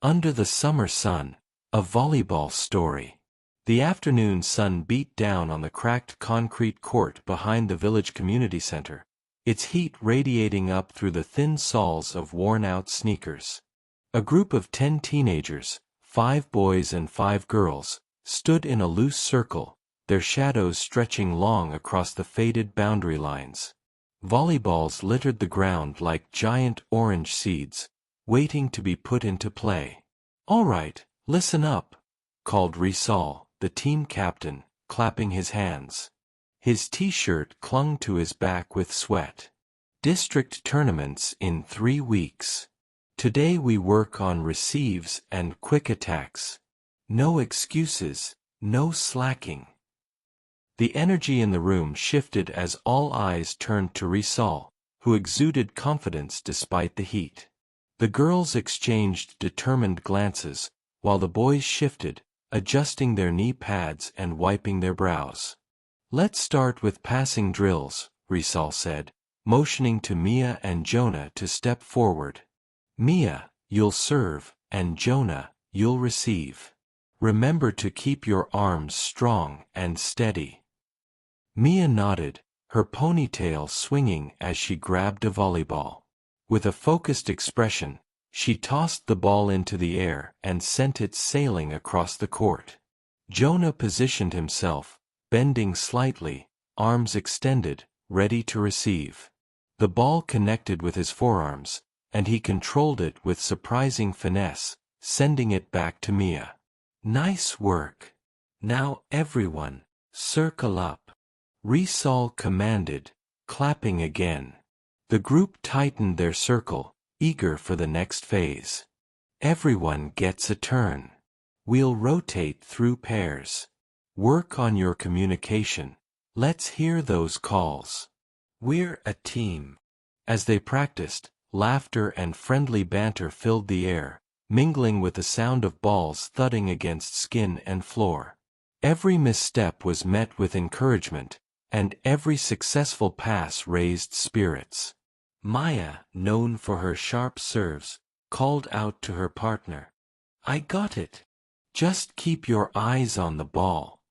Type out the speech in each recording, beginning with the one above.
Under the summer sun, a volleyball story. The afternoon sun beat down on the cracked concrete court behind the village community center, its heat radiating up through the thin soles of worn-out sneakers. A group of 10 teenagers, 5 boys and 5 girls, stood in a loose circle, their shadows stretching long across the faded boundary lines. Volleyballs littered the ground like giant orange seeds, waiting to be put into play. "All right, listen up," called Risal, the team captain, clapping his hands. His t-shirt clung to his back with sweat. "District tournaments in 3 weeks. Today we work on receives and quick attacks. No excuses, no slacking." The energy in the room shifted as all eyes turned to Risal, who exuded confidence despite the heat. The girls exchanged determined glances, while the boys shifted, adjusting their knee pads and wiping their brows. "Let's start with passing drills," Risal said, motioning to Mia and Jonah to step forward. "Mia, you'll serve, and Jonah, you'll receive. Remember to keep your arms strong and steady." Mia nodded, her ponytail swinging as she grabbed a volleyball. With a focused expression, she tossed the ball into the air and sent it sailing across the court. Jonah positioned himself, bending slightly, arms extended, ready to receive. The ball connected with his forearms, and he controlled it with surprising finesse, sending it back to Mia. "Nice work. Now everyone, circle up," Risal commanded, clapping again. The group tightened their circle, eager for the next phase. "Everyone gets a turn. We'll rotate through pairs. Work on your communication. Let's hear those calls. We're a team." As they practiced, laughter and friendly banter filled the air, mingling with the sound of balls thudding against skin and floor. Every misstep was met with encouragement, and every successful pass raised spirits. Maya, known for her sharp serves, called out to her partner, "I got it. Just keep your eyes on the ball."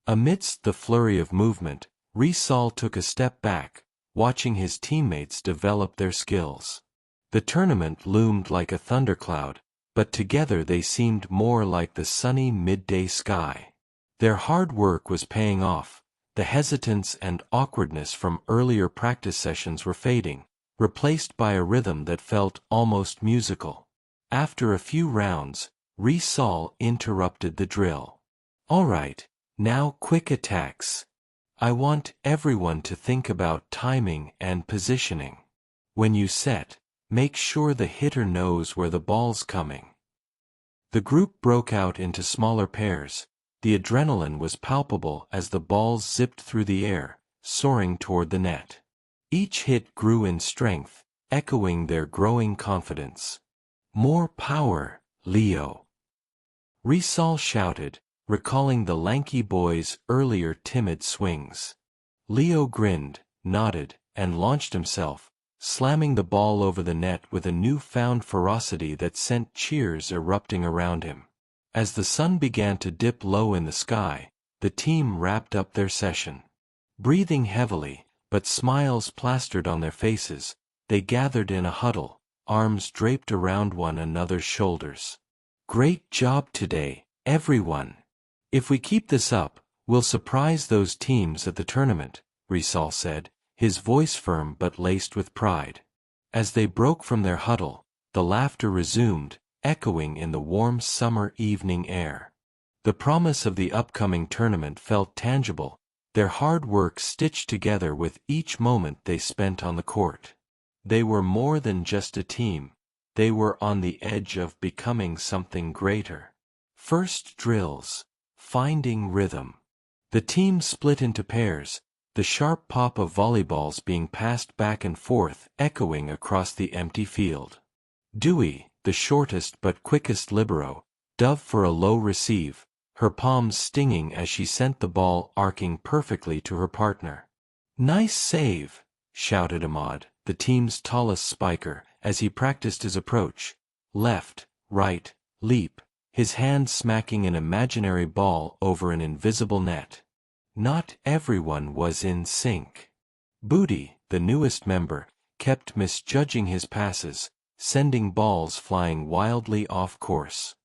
Amidst the flurry of movement, Risal took a step back, watching his teammates develop their skills. The tournament loomed like a thundercloud, but together they seemed more like the sunny midday sky. Their hard work was paying off. The hesitance and awkwardness from earlier practice sessions were fading, replaced by a rhythm that felt almost musical. After a few rounds, Risal interrupted the drill. "All right, now quick attacks. I want everyone to think about timing and positioning. When you set, make sure the hitter knows where the ball's coming." The group broke out into smaller pairs. The adrenaline was palpable as the balls zipped through the air, soaring toward the net. Each hit grew in strength, echoing their growing confidence. "More power, Leo!" Risal shouted, recalling the lanky boy's earlier timid swings. Leo grinned, nodded, and launched himself, slamming the ball over the net with a newfound ferocity that sent cheers erupting around him. As the sun began to dip low in the sky, the team wrapped up their session. Breathing heavily, but smiles plastered on their faces, they gathered in a huddle, arms draped around one another's shoulders. "Great job today, everyone. If we keep this up, we'll surprise those teams at the tournament," Risal said, his voice firm but laced with pride. As they broke from their huddle, the laughter resumed, echoing in the warm summer evening air. The promise of the upcoming tournament felt tangible, their hard work stitched together with each moment they spent on the court. They were more than just a team, they were on the edge of becoming something greater. First drills. Finding rhythm. The team split into pairs, the sharp pop of volleyballs being passed back and forth echoing across the empty field. Dewey, the shortest but quickest libero, dove for a low receive, her palms stinging as she sent the ball arcing perfectly to her partner. "Nice save," shouted Ahmad, the team's tallest spiker, as he practiced his approach. "Left, right, leap, his hand smacking an imaginary ball over an invisible net. Not everyone was in sync. Booty, the newest member, kept misjudging his passes, sending balls flying wildly off course.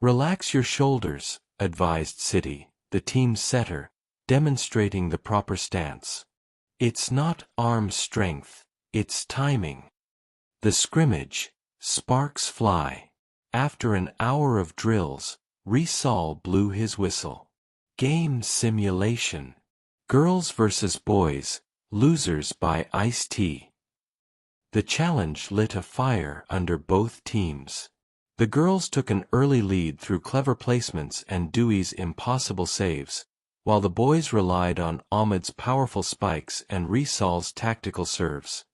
Relax your shoulders, advised City, the team's setter, demonstrating the proper stance. It's not arm strength, it's timing. The scrimmage, sparks fly. After an hour of drills, Risal blew his whistle. Game simulation. Girls versus boys, losers by Ice-T. The challenge lit a fire under both teams. The girls took an early lead through clever placements and Dewey's impossible saves, while the boys relied on Ahmed's powerful spikes and Risal's tactical serves.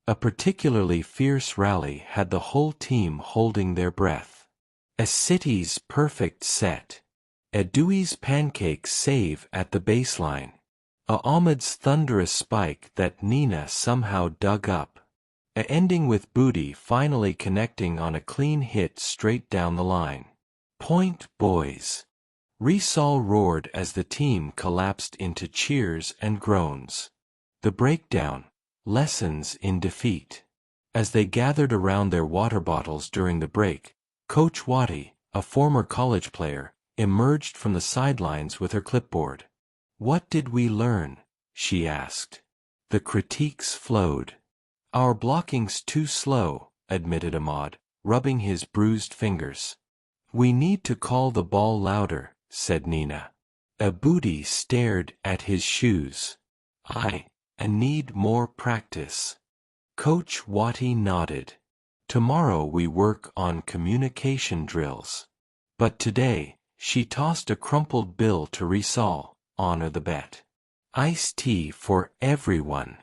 A particularly fierce rally had the whole team holding their breath. A City's perfect set. A Dewey's pancake save at the baseline. A Ahmed's thunderous spike that Nina somehow dug up. A ending with Booty finally connecting on a clean hit straight down the line. Point, boys! Risal roared as the team collapsed into cheers and groans. The breakdown. Lessons in defeat. As they gathered around their water bottles during the break, Coach Watty, a former college player, emerged from the sidelines with her clipboard. "What did we learn?" she asked. The critiques flowed. "Our blocking's too slow," admitted Ahmad, rubbing his bruised fingers. "We need to call the ball louder," said Nina. A Booty stared at his shoes. "I need more practice." Coach Watty nodded. "Tomorrow we work on communication drills. But today," she tossed a crumpled bill to Risal, "honor the bet. Ice-T for everyone."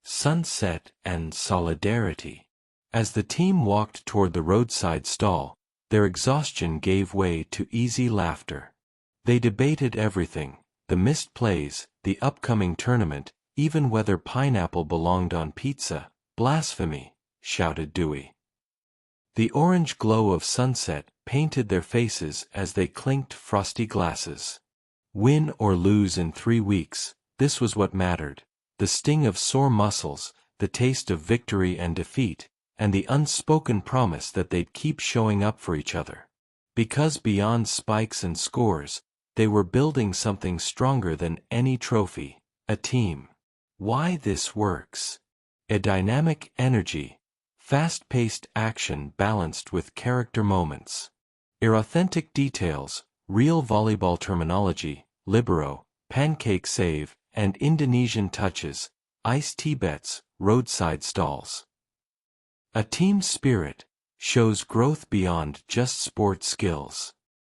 Sunset and solidarity. As the team walked toward the roadside stall, their exhaustion gave way to easy laughter. They debated everything, the missed plays, the upcoming tournament, even whether pineapple belonged on pizza. "Blasphemy," shouted Dewey. The orange glow of sunset painted their faces as they clinked frosty glasses. Win or lose in 3 weeks, this was what mattered. The sting of sore muscles, the taste of victory and defeat, and the unspoken promise that they'd keep showing up for each other. Because beyond spikes and scores, they were building something stronger than any trophy, a team. Why this works? A dynamic energy, fast-paced action balanced with character moments. Authentic details, real volleyball terminology, libero, pancake save, and Indonesian touches, Ice-T bets, roadside stalls. A team spirit shows growth beyond just sport skills.